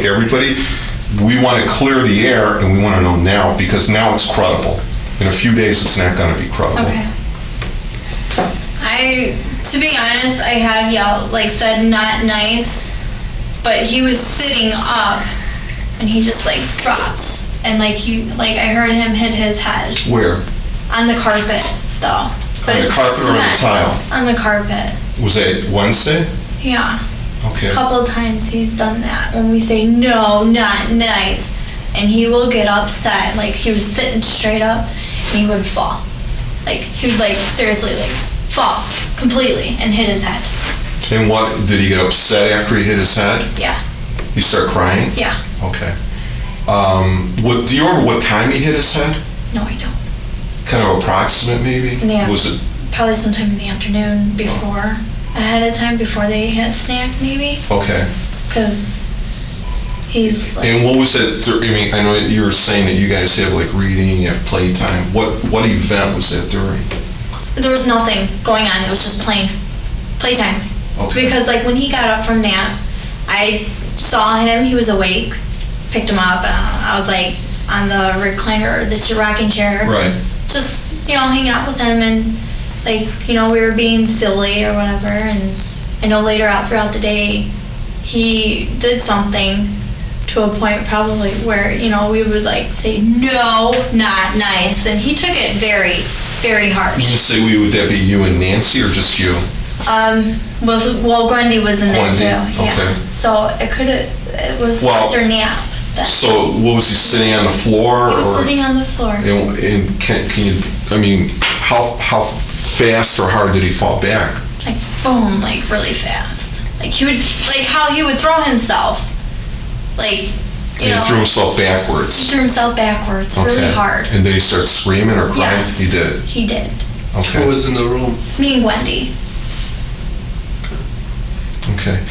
everybody, we want to clear the air, and we want to know now, because now it's credible. In a few days, it's not going to be credible. Okay. To be honest, I have yelled, like said not nice, but he was sitting up and he just like drops and I heard him hit his head. Where? On the carpet though. But on the carpet or on the tile? On the carpet. Was that Wednesday? Yeah. Okay. A couple of times he's done that when we say no, not nice, and he will get upset. Like he was sitting straight up and he would fall. Like he would seriously fall completely and hit his head. And what, did he get upset after he hit his head? Yeah. He started crying? Yeah. Okay. Do you remember what time he hit his head? No, I don't. Kind of approximate maybe? Yeah. Was it? Probably sometime in the afternoon before, ahead of time before they had snack maybe. Okay. Because he's And what was it, I mean, I know you were saying that you guys have reading, you have playtime. What event was that during? There was nothing going on. It was just playtime. Okay. Because when he got up from that, I saw him. He was awake. Picked him up. I was on the recliner, the rocking chair. Right. Just hanging out with him and we were being silly or whatever. And I know later out throughout the day, he did something to a point probably where we would say no, not nice, and he took it very, very harsh. You say would that be you and Nancy or just you? Well, Grundy was in there too. Yeah. Okay. So it was after nap. So what was he sitting on the floor? He was sitting on the floor. And can you? I mean, how fast or hard did he fall back? Boom, really fast. He would how he would throw himself. He threw himself backwards. He threw himself backwards, really hard. And did he start screaming or crying? Yes, he did. He did. Okay. Who was in the room? Me and Wendy. Okay.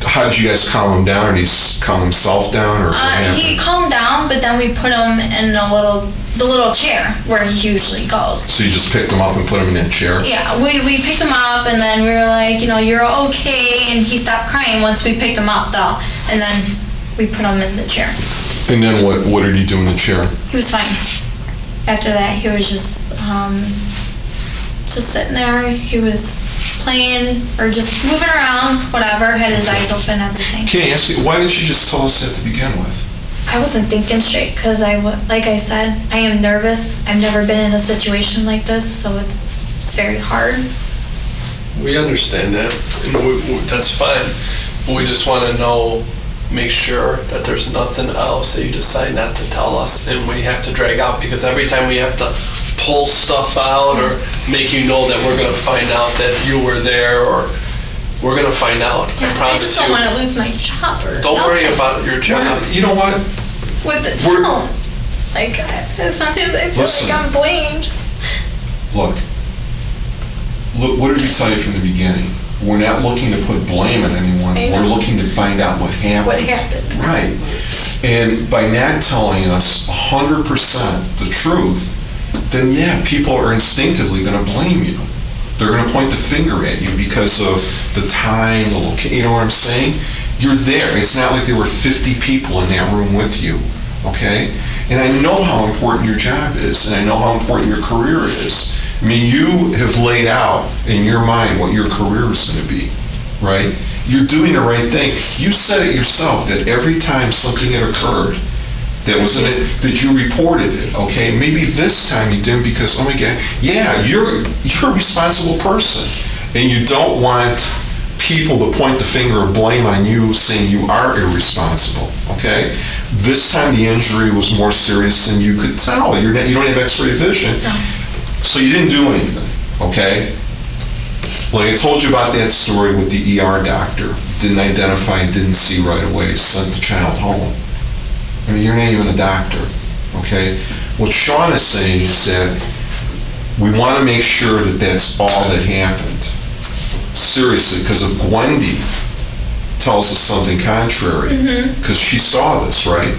How did you guys calm him down? Or did he calm himself down, or he calmed down, but then we put him in the little chair where he usually goes. So you just picked him up and put him in that chair? Yeah, we picked him up, and then we were like, you're okay, and he stopped crying once we picked him up, though, and then we put him in the chair. And then what did he do in the chair? He was fine. After that, he was just sitting there. He was playing or just moving around, whatever, had his eyes open, everything. Can I ask you, why didn't you just tell us that to begin with? I wasn't thinking straight because like I said, I am nervous. I've never been in a situation like this, so it's very hard. We understand that, and that's fine. But we just want to make sure that there's nothing else that you decide not to tell us, and we have to drag out, because every time we have to pull stuff out or make that we're going to find out that you were there, or we're going to find out. Yeah, I promise you. I just don't want to lose my job. Don't worry about your job. Well, you know what? With the tone. Sometimes I feel like I'm blamed. Look, what did we tell you from the beginning? We're not looking to put blame on anyone. We're looking to find out what happened. What happened. Right. And by not telling us 100% the truth, then people are instinctively going to blame you. They're going to point the finger at you because of the time, the location. You know what I'm saying? You're there. It's not like there were 50 people in that room with you, okay? And I know how important your job is, and I know how important your career is. I mean, you have laid out in your mind what your career is going to be, right? You're doing the right thing. You said it yourself that every time something had occurred that was in it, that you reported it, okay? Maybe this time you didn't because, oh my God, you're a responsible person, and you don't want people to point the finger of blame on you saying you are irresponsible, okay? This time the injury was more serious than you could tell. You don't have X-ray vision, so you didn't do anything, okay? Like I told you about that story with the ER doctor. Didn't identify, didn't see right away, sent the child home. I mean, you're not even a doctor, okay? What Sean is saying is that we want to make sure that that's all that happened. Seriously, because if Gwendy tells us something contrary, because she saw this, right?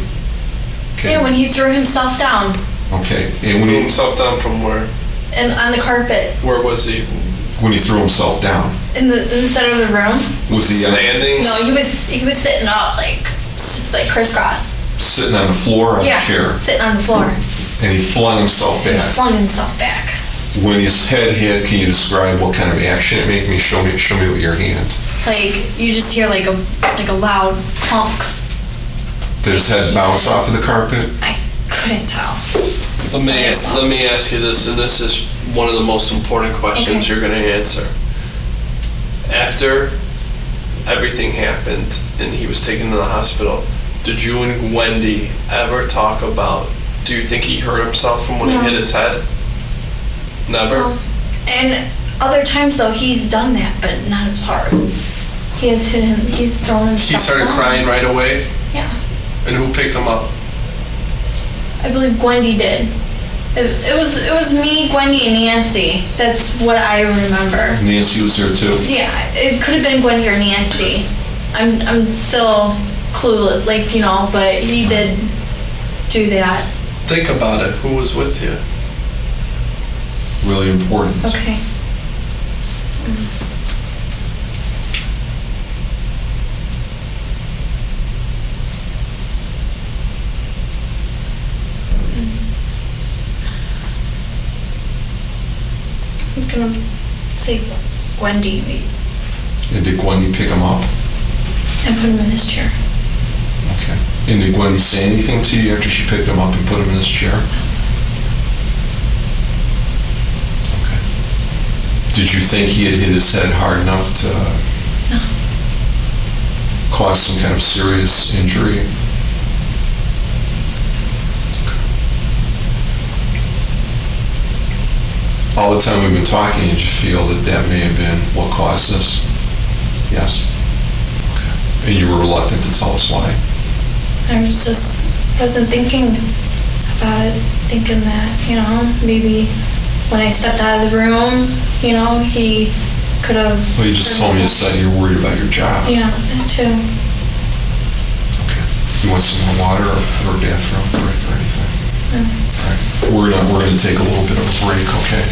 Okay. Yeah, when he threw himself down. Okay. And Threw himself down from where? And on the carpet. Where was he? When he threw himself down. in the center of the room. Was he Standing? No, he was sitting up like crisscross. sitting on the floor or on Yeah, the chair? sitting on the floor. And he flung himself He back. flung himself back. When his head hit, can you describe what kind of action it made? Show me with your hand. Like you just hear like a loud clunk. Did his head bounce off of the carpet? I couldn't tell. Let me ask you this, and this is one of the most important questions Okay. you're going to answer. After everything happened and he was taken to the hospital, did you and Wendy ever talk about, do you think he hurt himself from when No. he hit his head? Never? And other times though, he's done that, but not as hard. He has hit him. He's thrown himself. He started down. crying right away? Yeah, And who picked him up? I believe Wendy did. It was me, Wendy, and Nancy. That's what I remember. Nancy was there too? Yeah, it could have been Wendy or Nancy. I'm still clueless, but he did do that. Think about it. Who was with you? Really important. Okay. I'm gonna say Wendy And did Wendy pick him up? and put him in his chair. Okay. And did Wendy say anything to you after she picked him up and put him in his chair? Okay. Did you think he had hit his head hard enough to No. cause some kind of serious injury? All the time we've been talking, did you feel that may have been what caused this? Yes? Okay. And you were reluctant to tell us why? I wasn't thinking about it, thinking that, maybe when I stepped out of the room, he could have... Well, you just told me you said you're worried about your job. Yeah, that too. Okay. You want some more water or a bathroom break or anything? No. All right. We're gonna take a little bit of a break, okay?